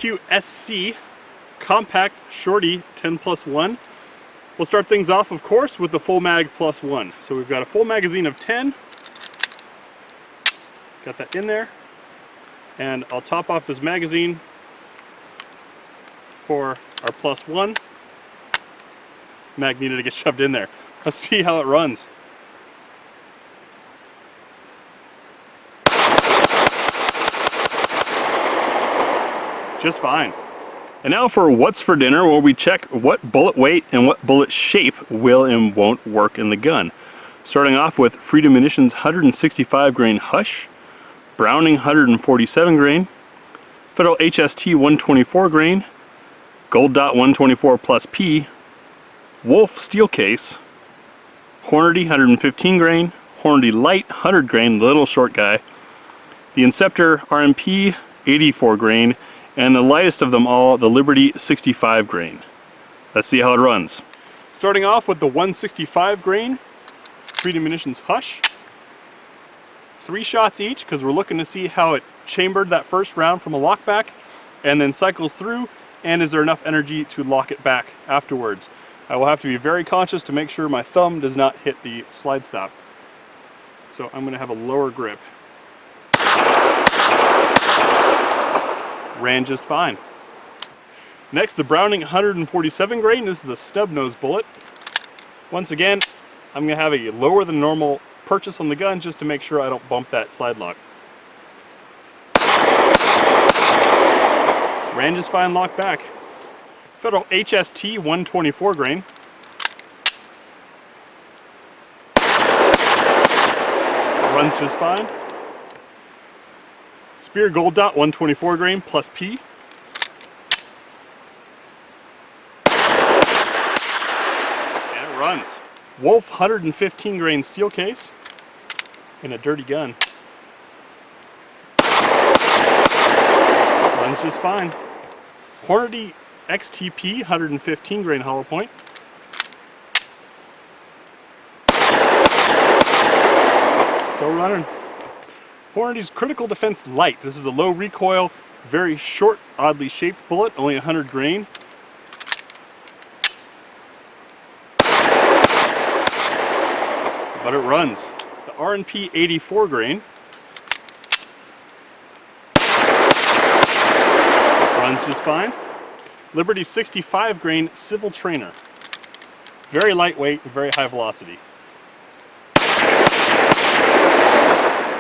PPQ SC Compact Shorty 10+1. We'll start things off, of course, with the full mag +1. So we've got a full magazine of 10. Got that in there. And I'll top off this magazine for our +1. Mag needed to get shoved in there. Let's see how it runs. Just fine. And now for what's for dinner, where we check what bullet weight and what bullet shape will and won't work in the gun. Starting off with Freedom Munitions 165 grain Hush, Browning 147 grain, Federal HST 124 grain, Gold Dot 124 plus P, Wolf steel case, Hornady 115 grain, Hornady Light 100 grain, little short guy, the Inceptor RMP 84 grain, and the lightest of them all, the Liberty 65 grain. Let's see how it runs. Starting off with the 165 grain Freedom Munitions Hush. 3 shots each, because we're looking to see how it chambered that first round from a lockback, and then cycles through, and is there enough energy to lock it back afterwards. I will have to be very conscious to make sure my thumb does not hit the slide stop. So I'm going to have a lower grip. Ran just fine. Next, the Browning 147 grain. This is a stub nose bullet. Once again, I'm going to have a lower than normal purchase on the gun just to make sure I don't bump that slide lock. Ran just fine, locked back. Federal HST 124 grain. Runs just fine. Spear Gold Dot 124 grain plus P. And it runs. Wolf 115 grain steel case in a dirty gun. Runs just fine. Hornady XTP 115 grain hollow point. Still running. Hornady's Critical Defense Light. This is a low recoil, very short, oddly shaped bullet, only 100 grain. But it runs. The RNP 84 grain. Runs just fine. Liberty 65 grain Civil Trainer. Very lightweight, very high velocity.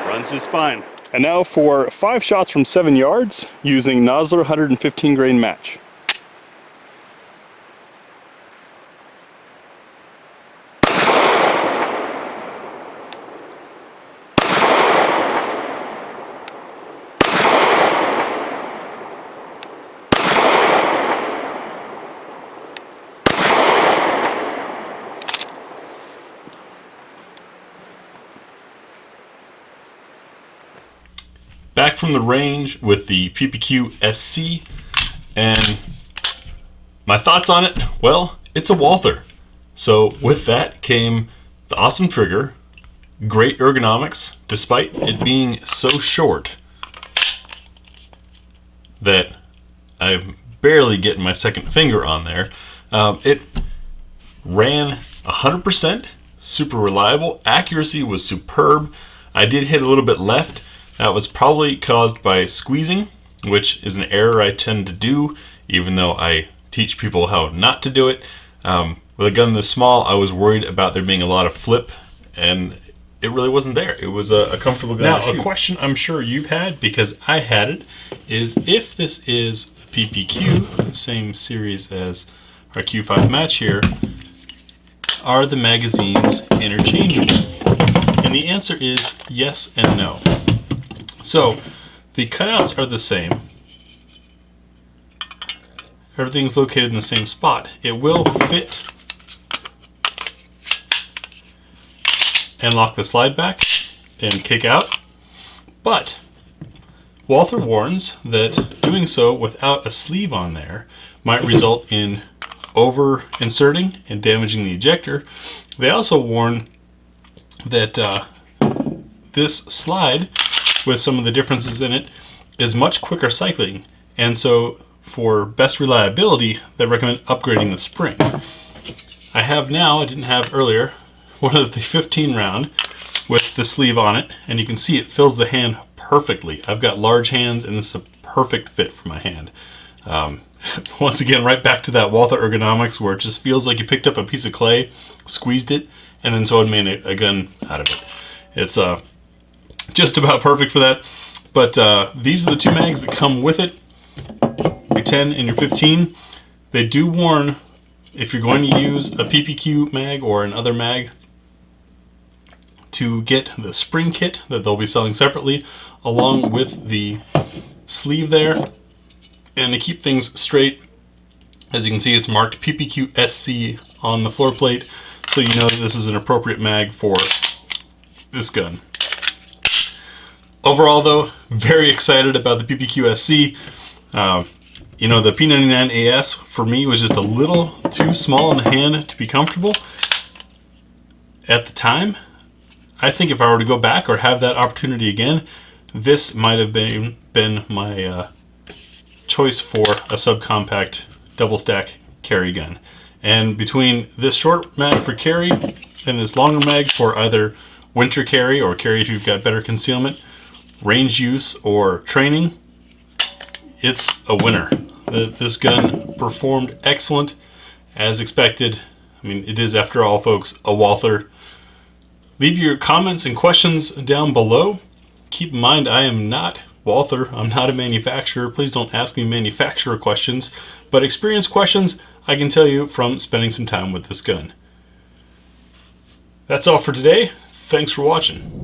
Runs just fine. And now for 5 shots from 7 yards using Nosler 115 grain match. Back from the range with the PPQ SC, and my thoughts on it, well, it's a Walther. So with that came the awesome trigger, great ergonomics, despite it being so short that I'm barely getting my second finger on there. It ran 100%, super reliable, accuracy was superb. I did hit a little bit left. That was probably caused by squeezing, which is an error I tend to do, even though I teach people how not to do it. With a gun this small, I was worried about there being a lot of flip, and it really wasn't there. It was a comfortable gun to shoot. Now, a question I'm sure you've had, because I had it, is if this is a PPQ, same series as our Q5 match here, are the magazines interchangeable? And the answer is yes and no. So, the cutouts are the same. Everything's located in the same spot. It will fit and lock the slide back and kick out, but Walther warns that doing so without a sleeve on there might result in over inserting and damaging the ejector. They also warn that this slide, with some of the differences in it, is much quicker cycling, and so for best reliability that recommend upgrading the spring. I have now, I didn't have earlier, one of the 15 round with the sleeve on it, and you can see it fills the hand perfectly. I've got large hands and this is a perfect fit for my hand. Once again, right back to that Walther Ergonomics where it just feels like you picked up a piece of clay, squeezed it, and then someone made a gun out of it. It's just about perfect for that. But these are the two mags that come with it, your 10 and your 15. They do warn if you're going to use a PPQ mag or another mag to get the spring kit that they'll be selling separately along with the sleeve there. And to keep things straight, as you can see, it's marked PPQ SC on the floor plate, so you know that this is an appropriate mag for this gun. Overall though, very excited about the PPQ SC. You know, the P99 AS for me was just a little too small in the hand to be comfortable at the time. I think if I were to go back or have that opportunity again, this might have been my choice for a subcompact double stack carry gun. And between this short mag for carry and this longer mag for either winter carry or carry if you've got better concealment, range use or training, it's a winner. This gun performed excellent as expected. I mean, it is, after all, folks, a Walther. Leave your comments and questions down below. Keep in mind, I am not Walther. I'm not a manufacturer. Please don't ask me manufacturer questions, but experience questions I can tell you from spending some time with this gun. That's all for today. Thanks for watching.